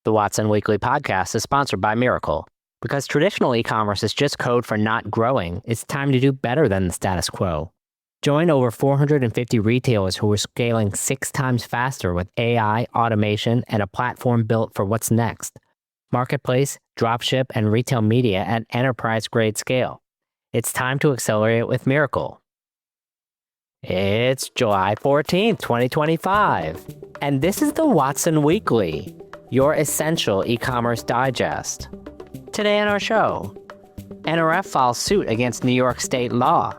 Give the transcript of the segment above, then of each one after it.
The Watson Weekly podcast is sponsored by Miracle. Because traditional e-commerce is just code for not growing, it's time to do better than the status quo. Join over 450 retailers who are scaling 6 times faster with AI, automation, and a platform built for what's next. Marketplace, dropship, and retail media at enterprise-grade scale. It's time to accelerate with Miracle. It's July 14th, 2025, and this is the Watson Weekly, your essential e-commerce digest. Today on our show, NRF files suit against New York state law.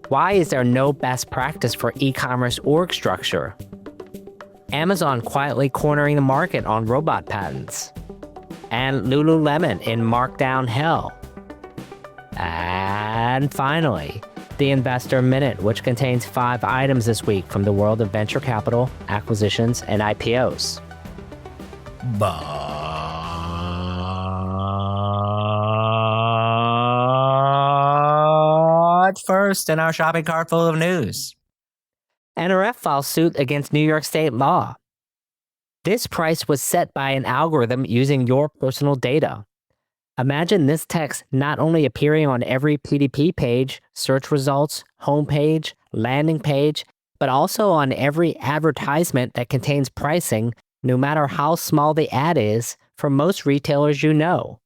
Why is there no best practice for e-commerce org structure? Amazon quietly cornering the market on robot patents. And LuluLemon in Markdown hell. And finally, the Investor Minute, which contains 5 items this week from the world of venture capital, acquisitions, and IPOs. But first, in our shopping cart full of news, NRF files suit against New York state law. This price was set by an algorithm using your personal data. Imagine this text not only appearing on every PDP page, search results, homepage, landing page, but also on every advertisement that contains pricing, no matter how small the ad is, for most retailers you know.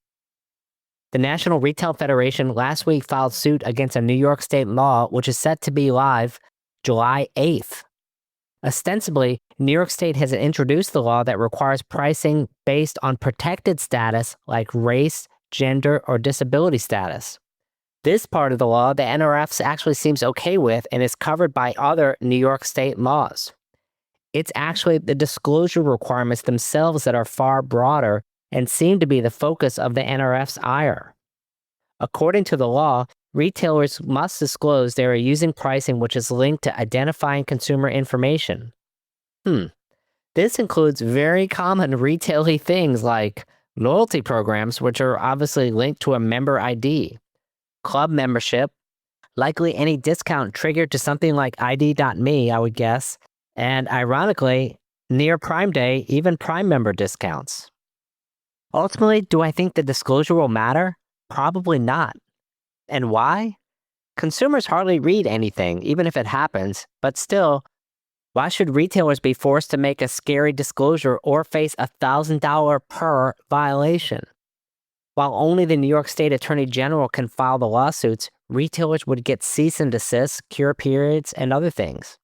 The National Retail Federation last week filed suit against a New York state law which is set to be live July 8th. Ostensibly, New York State has introduced the law that requires pricing based on protected status like race, gender, or disability status. This part of the law the NRF actually seems okay with and is covered by other New York State laws. It's actually the disclosure requirements themselves that are far broader and seem to be the focus of the NRF's ire. According to the law, retailers must disclose they are using pricing which is linked to identifying consumer information. This includes very common retail-y things like loyalty programs, which are obviously linked to a member ID, club membership, likely any discount triggered to something like ID.me, I would guess, and ironically, near Prime Day, even Prime member discounts. Ultimately, do I think the disclosure will matter? Probably not. And why? Consumers hardly read anything, even if it happens, but still, why should retailers be forced to make a scary disclosure or face a $1,000 per violation? While only the New York State Attorney General can file the lawsuits, retailers would get cease and desist, cure periods, and other things.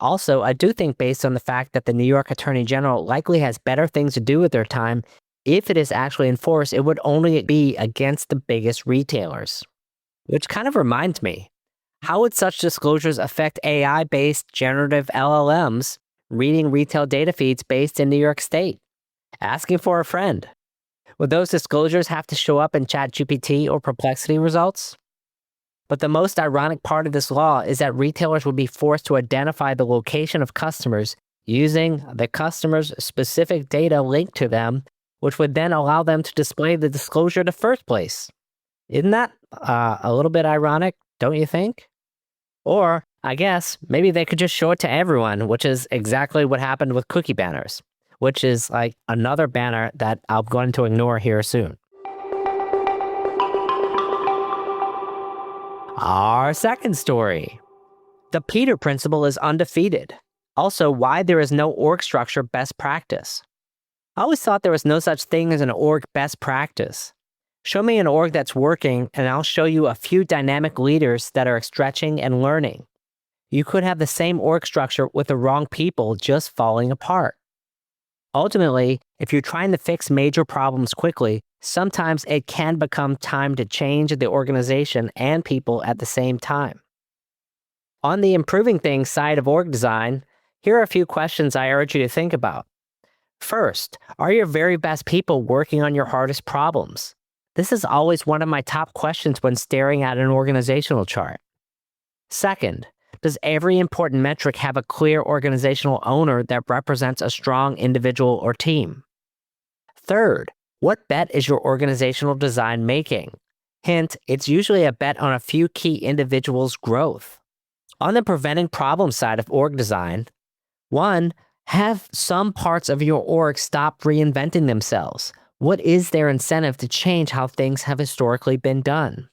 Also, I do think based on the fact that the New York Attorney General likely has better things to do with their time, if it is actually enforced, it would only be against the biggest retailers. Which kind of reminds me, how would such disclosures affect AI-based generative LLMs reading retail data feeds based in New York State? Asking for a friend. Would those disclosures have to show up in ChatGPT or Perplexity results? But the most ironic part of this law is that retailers would be forced to identify the location of customers using the customer's specific data linked to them, which would then allow them to display the disclosure in the first place. Isn't that a little bit ironic, don't you think? Or, I guess, maybe they could just show it to everyone, which is exactly what happened with cookie banners, which is like another banner that I'm going to ignore here soon. Our second story. The Peter Principle is undefeated. Also, why there is no org structure best practice. I always thought there was no such thing as an org best practice. Show me an org that's working, and I'll show you a few dynamic leaders that are stretching and learning. You could have the same org structure with the wrong people just falling apart. Ultimately, if you're trying to fix major problems quickly, sometimes it can become time to change the organization and people at the same time. On the improving things side of org design, here are a few questions I urge you to think about. First, are your very best people working on your hardest problems? This is always one of my top questions when staring at an organizational chart. Second, does every important metric have a clear organizational owner that represents a strong individual or team? Third, what bet is your organizational design making? Hint, it's usually a bet on a few key individuals' growth. On the preventing problem side of org design, 1, Have some parts of your org stop reinventing themselves. What is their incentive to change how things have historically been done?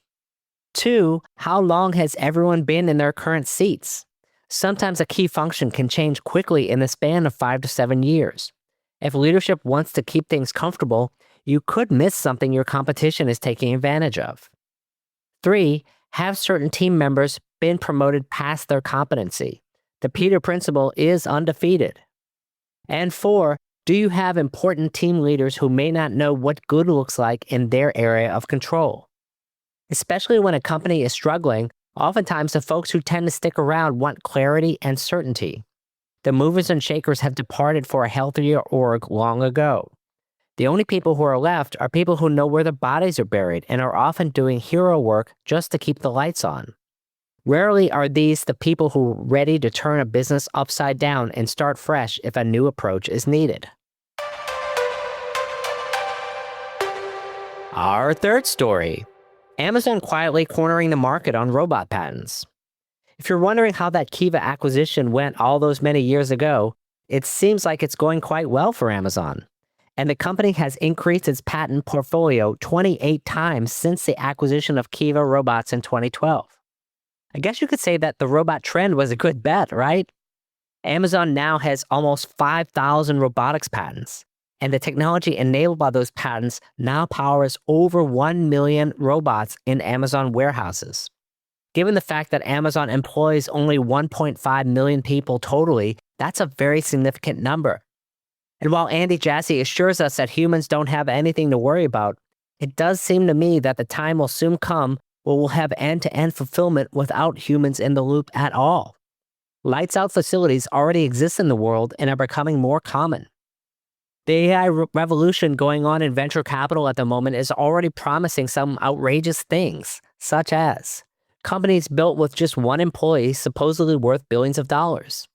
2, how long has everyone been in their current seats? Sometimes a key function can change quickly in the span of 5 to 7 years. If leadership wants to keep things comfortable, you could miss something your competition is taking advantage of. 3, have certain team members been promoted past their competency? The Peter Principle is undefeated. And 4, do you have important team leaders who may not know what good looks like in their area of control? Especially when a company is struggling, oftentimes the folks who tend to stick around want clarity and certainty. The movers and shakers have departed for a healthier org long ago. The only people who are left are people who know where their bodies are buried and are often doing hero work just to keep the lights on. Rarely are these the people who are ready to turn a business upside down and start fresh if a new approach is needed. Our third story: Amazon quietly cornering the market on robot patents. If you're wondering how that Kiva acquisition went all those many years ago, it seems like it's going quite well for Amazon. And the company has increased its patent portfolio 28 times since the acquisition of Kiva Robots in 2012. I guess you could say that the robot trend was a good bet, right? Amazon now has almost 5,000 robotics patents, and the technology enabled by those patents now powers over 1 million robots in Amazon warehouses. Given the fact that Amazon employs only 1.5 million people totally, that's a very significant number. And while Andy Jassy assures us that humans don't have anything to worry about, it does seem to me that the time will soon come where we'll have end-to-end fulfillment without humans in the loop at all. Lights-out facilities already exist in the world and are becoming more common. The AI revolution going on in venture capital at the moment is already promising some outrageous things, such as companies built with just one employee supposedly worth billions of dollars.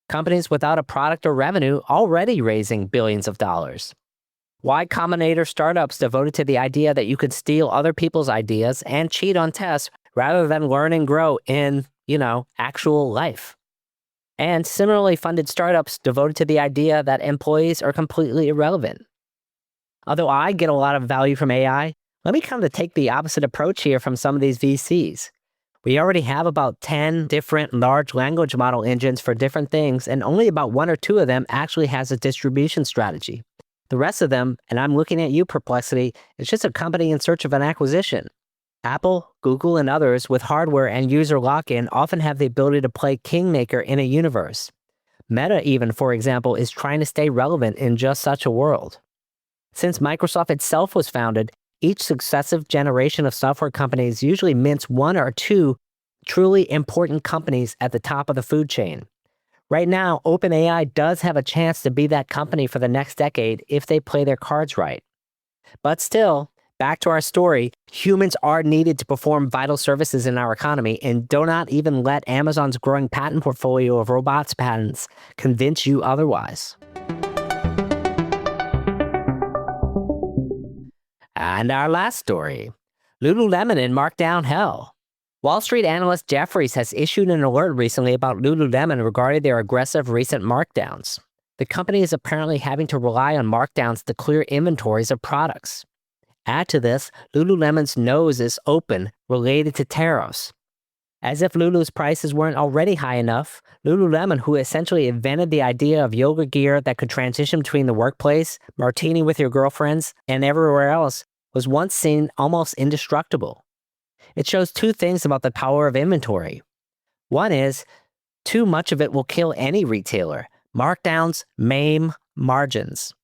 Companies without a product or revenue already raising billions of dollars. Y Combinator startups devoted to the idea that you could steal other people's ideas and cheat on tests rather than learn and grow in, actual life. And similarly funded startups devoted to the idea that employees are completely irrelevant. Although I get a lot of value from AI, let me kind of take the opposite approach here from some of these VCs. We already have about 10 different large language model engines for different things, and only about 1 or 2 of them actually has a distribution strategy. The rest of them, and I'm looking at you, Perplexity, is just a company in search of an acquisition. Apple, Google, and others with hardware and user lock-in often have the ability to play kingmaker in a universe. Meta even, for example, is trying to stay relevant in just such a world. Since Microsoft itself was founded, each successive generation of software companies usually mints 1 or 2 truly important companies at the top of the food chain. Right now, OpenAI does have a chance to be that company for the next decade if they play their cards right. But still, back to our story, humans are needed to perform vital services in our economy, and do not even let Amazon's growing patent portfolio of robots patents convince you otherwise. And our last story, LuluLemon in Markdown hell. Wall Street analyst Jefferies has issued an alert recently about LuluLemon regarding their aggressive recent markdowns. The company is apparently having to rely on markdowns to clear inventories of products. Add to this, LuluLemon's nose is open related to tariffs. As if Lulu's prices weren't already high enough, LuluLemon, who essentially invented the idea of yoga gear that could transition between the workplace, martini with your girlfriends, and everywhere else, was once seen almost indestructible. It shows 2 things about the power of inventory. One is, too much of it will kill any retailer. Markdowns maim margins.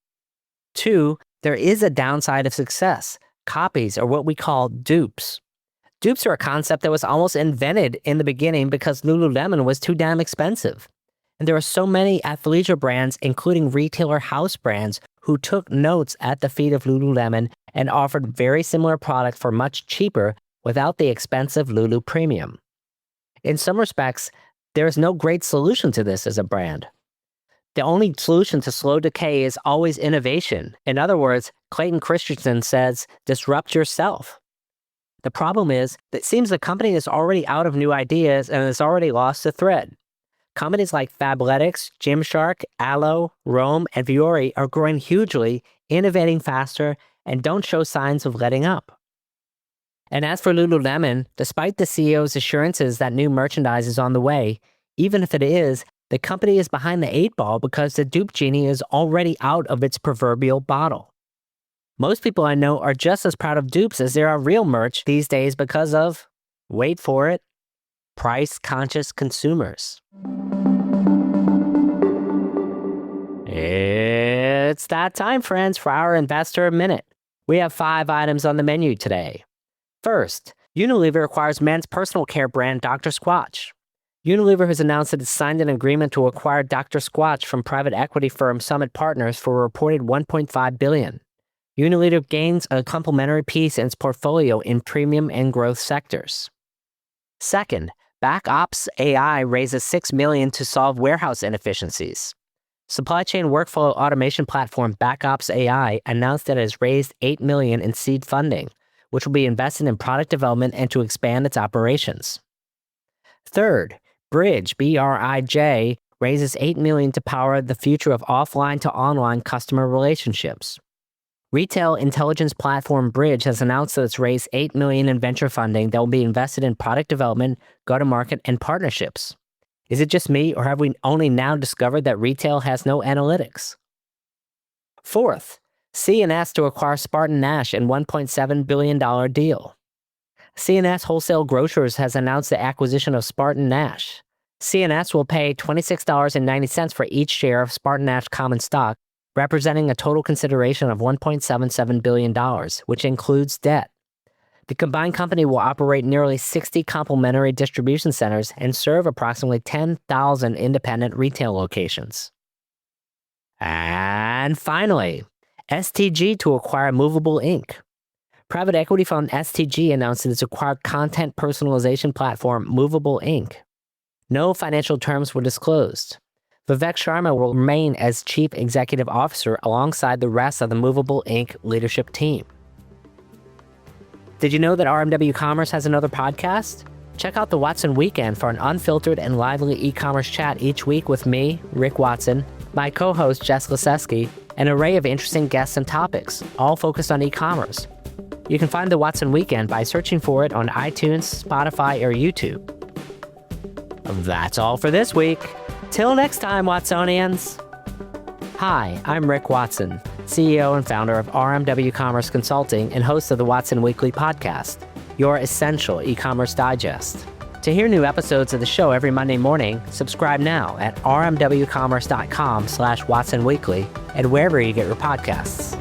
2, there is a downside of success. Copies are what we call dupes. Dupes are a concept that was almost invented in the beginning because LuluLemon was too damn expensive. And there are so many athleisure brands, including retailer house brands, who took notes at the feet of LuluLemon and offered very similar products for much cheaper without the expensive Lulu premium. In some respects, there is no great solution to this as a brand. The only solution to slow decay is always innovation. In other words, Clayton Christensen says, disrupt yourself. The problem is, it seems the company is already out of new ideas and has already lost the thread. Companies like Fabletics, Gymshark, Alo, Rome, and Fiori are growing hugely, innovating faster, and don't show signs of letting up. And as for LuluLemon, despite the CEO's assurances that new merchandise is on the way, even if it is, the company is behind the 8 ball because the dupe genie is already out of its proverbial bottle. Most people I know are just as proud of dupes as there are real merch these days because of, wait for it, price-conscious consumers. It's that time, friends, for our Investor Minute. We have 5 items on the menu today. First, Unilever acquires men's personal care brand Dr. Squatch. Unilever has announced that it signed an agreement to acquire Dr. Squatch from private equity firm Summit Partners for a reported $1.5 billion. Unilever gains a complementary piece in its portfolio in premium and growth sectors. Second, BackOps AI raises $6 million to solve warehouse inefficiencies. Supply chain workflow automation platform BackOps AI announced that it has raised $8 million in seed funding, which will be invested in product development and to expand its operations. Third, Bridge, B-R-I-J, raises $8 million to power the future of offline to online customer relationships. Retail intelligence platform Bridge has announced that it's raised $8 million in venture funding that will be invested in product development, go-to-market, and partnerships. Is it just me, or have we only now discovered that retail has no analytics? Fourth, C&S to acquire Spartan Nash in $1.7 billion deal. C&S Wholesale Grocers has announced the acquisition of Spartan Nash. C&S will pay $26.90 for each share of Spartan Nash common stock, representing a total consideration of $1.77 billion, which includes debt. The combined company will operate nearly 60 complementary distribution centers and serve approximately 10,000 independent retail locations. And finally, STG to acquire Movable Ink. Private equity fund STG announced that it's acquired content personalization platform Movable Ink. No financial terms were disclosed. Vivek Sharma will remain as Chief Executive Officer alongside the rest of the Movable Ink leadership team. Did you know that RMW Commerce has another podcast? Check out the Watson Weekend for an unfiltered and lively e-commerce chat each week with me, Rick Watson, my co-host Jess Lasesky, an array of interesting guests and topics, all focused on e-commerce. You can find the Watson Weekend by searching for it on iTunes, Spotify, or YouTube. That's all for this week. Till next time, Watsonians. Hi, I'm Rick Watson, CEO and founder of RMW Commerce Consulting and host of the Watson Weekly podcast, your essential e-commerce digest. To hear new episodes of the show every Monday morning, subscribe now at rmwcommerce.com/WatsonWeekly and wherever you get your podcasts.